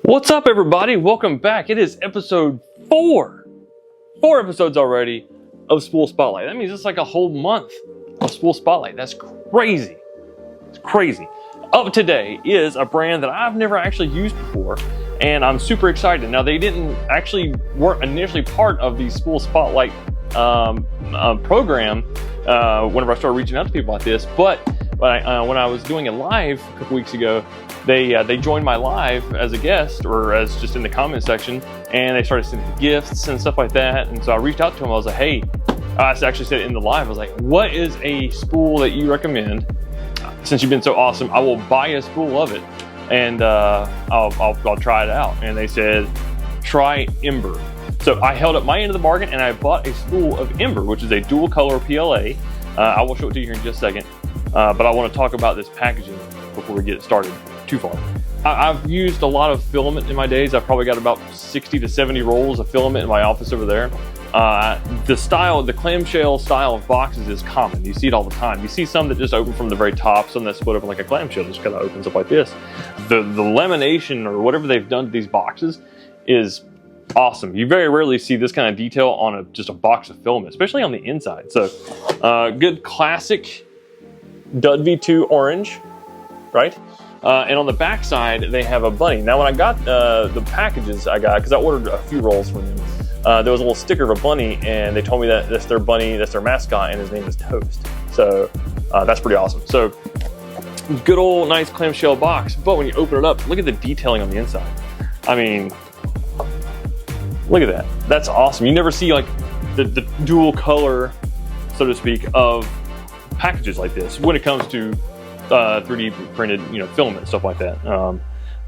What's up, everybody? Welcome back. It is episode 4. 4 episodes already of Spool Spotlight. That means it's like a whole month of Spool Spotlight. That's crazy. It's crazy. Up today is a brand that I've never actually used before, and I'm super excited. Now, they weren't initially part of the Spool Spotlight program whenever I started reaching out to people like this, but when I was doing a live a couple weeks ago, they joined my live as a guest or as just in the comment section, and they started sending gifts and stuff like that. And so I reached out to them. I was like, hey, I actually said it in the live. I was like, what is a spool that you recommend? Since you've been so awesome, I will buy a spool of it, and I'll try it out. And they said, try Ember. So I held up my end of the bargain, and I bought a spool of Ember, which is a dual color PLA. I will show it to you here in just a second. But I want to talk about this packaging before we get started too far. I've used a lot of filament in my days. I've probably got about 60 to 70 rolls of filament in my office over there. The clamshell style of boxes is common. You see it all the time. You see some that just open from the very top, some that split open like a clamshell, just kind of opens up like this. The lamination or whatever they've done to these boxes is awesome. You very rarely see this kind of detail on just a box of filament, especially on the inside. So good classic DUDv2 orange, right? And on the back side, they have a bunny. Now, when I got the packages I got, because I ordered a few rolls from them, there was a little sticker of a bunny, and they told me that that's their bunny, that's their mascot, and his name is Toast. So that's pretty awesome. So good old nice clamshell box, but when you open it up, look at the detailing on the inside. I mean, look at that. That's awesome. You never see like the dual color, so to speak, of packages like this when it comes to 3D printed, filament, stuff like that.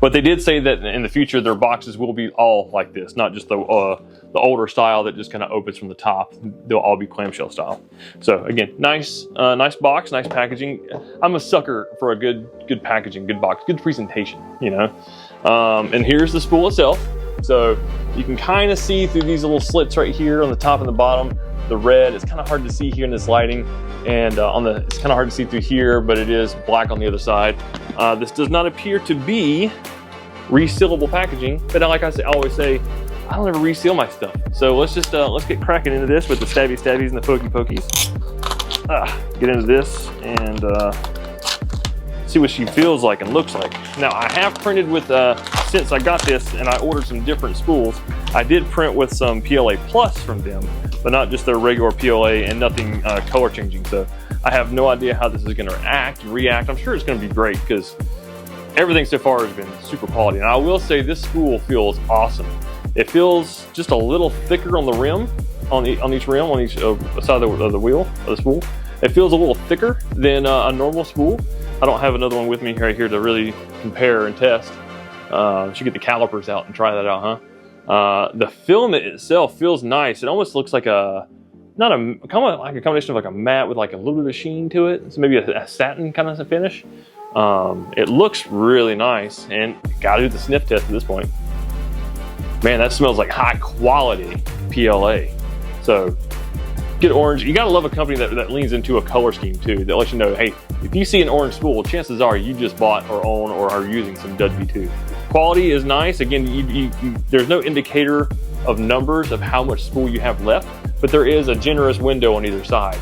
But they did say that in the future their boxes will be all like this, not just the older style that just kind of opens from the top. They'll all be clamshell style. So again, nice box, nice packaging. I'm a sucker for a good packaging, good box, good presentation. And here's the spool itself. So you can kind of see through these little slits right here on the top and the bottom. The red, it's kind of hard to see here in this lighting, and it's kind of hard to see through here, but it is black on the other side. This does not appear to be resealable packaging, but like I always say, I don't ever reseal my stuff. So let's get cracking into this with the stabbies and the pokies. Get into this and see what she feels like and looks like. Now, I have printed with, since I got this and I ordered some different spools, I did print with some PLA Plus from them, but not just their regular PLA and nothing color changing. So I have no idea how this is going to react. I'm sure it's going to be great because everything so far has been super quality. And I will say this spool feels awesome. It feels just a little thicker on the rim, on each rim, on each side of the wheel of the spool. It feels a little thicker than a normal spool. I don't have another one with me right here to really compare and test. Should get the calipers out and try that out, huh? The filament itself feels nice. It almost looks like a combination of like a matte with like a little bit of sheen to it. So maybe a satin kind of finish. It looks really nice, and gotta do the sniff test at this point. Man, that smells like high quality PLA. So good orange. You gotta love a company that leans into a color scheme too, that lets you know, hey, if you see an orange spool, chances are you just bought or own or are using some DUDv2. Quality is nice. Again, there's no indicator of numbers of how much spool you have left, but there is a generous window on either side.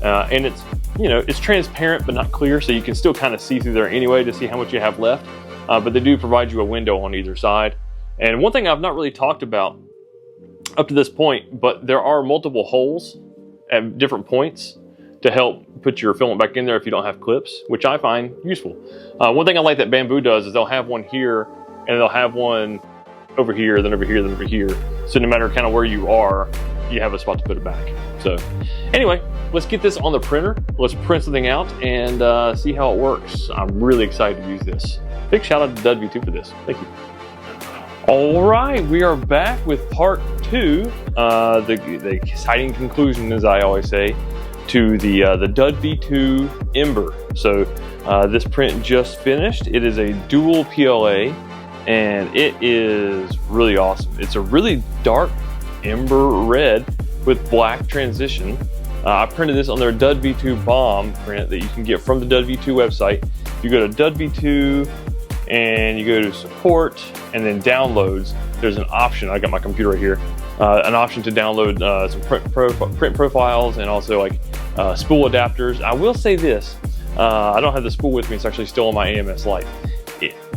And it's transparent but not clear, so you can still kind of see through there anyway to see how much you have left. But they do provide you a window on either side. And one thing I've not really talked about up to this point, but there are multiple holes at different points to help put your filament back in there if you don't have clips, which I find useful. One thing I like that Bamboo does is they'll have one here, and they'll have one over here, then over here, then over here. So no matter kind of where you are, you have a spot to put it back. So anyway, let's get this on the printer. Let's print something out and see how it works. I'm really excited to use this. Big shout out to DUDv2 for this. Thank you. All right, we are back with part 2, the exciting conclusion, as I always say, to the DUDv2 Ember. So this print just finished. It is a dual PLA, and it is really awesome. It's a really dark ember red with black transition. I printed this on their DUDv2 bomb print that you can get from the DUDv2 website. If you go to DUDv2 and you go to support and then downloads. There's an option. I got my computer right here. An option to download some print profiles and also like spool adapters. I will say this, I don't have the spool with me. It's actually still on my AMS light.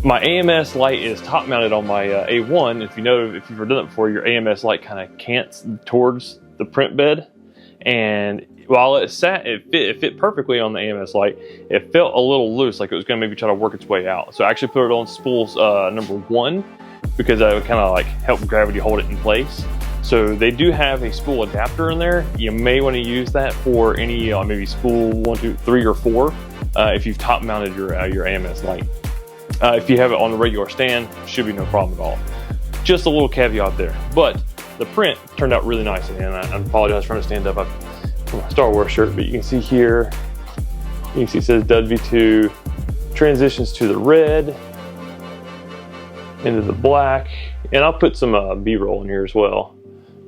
My AMS light is top mounted on my A1. If you know, if you've ever done it before, your AMS light kind of cants towards the print bed. And while it fit perfectly on the AMS light, it felt a little loose, like it was gonna maybe try to work its way out. So I actually put it on spools number 1 because that would kind of like help gravity hold it in place. So they do have a spool adapter in there. You may want to use that for any maybe spool 1, 2, 3, or 4 if you've top mounted your AMS light. If you have it on the regular stand, should be no problem at all. Just a little caveat there. But the print turned out really nicely, and I apologize for trying to stand up. I'm a Star Wars shirt, but you can see here, you can see it says DUDv2, transitions to the red, into the black, and I'll put some B-roll in here as well.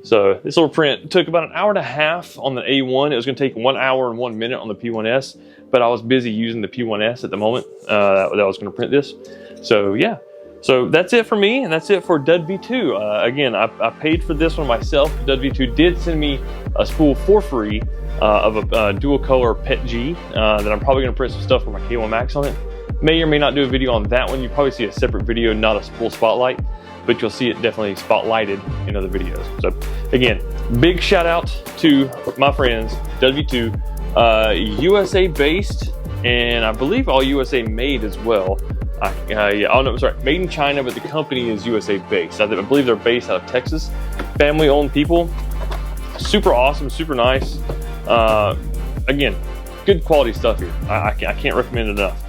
So this little print took about 1.5 hours on the A1. It was going to take 1 hour and 1 minute on the P1S, but I was busy using the P1S at the moment that I was going to print this. So yeah, so that's it for me, and that's it for DUDv2. Again, I paid for this one myself. DUDv2 did send me a spool for free of a dual color PET G that I'm probably going to print some stuff for my K1 Max on it. May or may not do a video on that one. You probably see a separate video, not a spool spotlight, but you'll see it definitely spotlighted in other videos. So again, big shout out to my friends, DUDv2, USA based, and I believe all USA made as well. Yeah, oh no, sorry, made in China, but the company is USA based. I believe they're based out of Texas. Family owned people, super awesome, super nice. Again, good quality stuff here. I can't recommend it enough.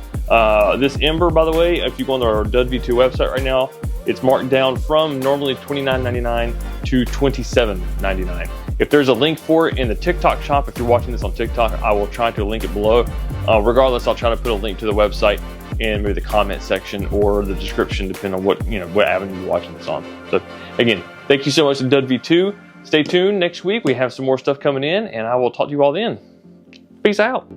This Ember, by the way, if you go on our DUDv2 website right now, it's marked down from normally $29.99 to $27.99. If there's a link for it in the TikTok shop, if you're watching this on TikTok, I will try to link it below. Regardless, I'll try to put a link to the website in maybe the comment section or the description, depending on what avenue you're watching this on. So again, thank you so much to DUDv2. Stay tuned. Next week we have some more stuff coming in, and I will talk to you all then. Peace out.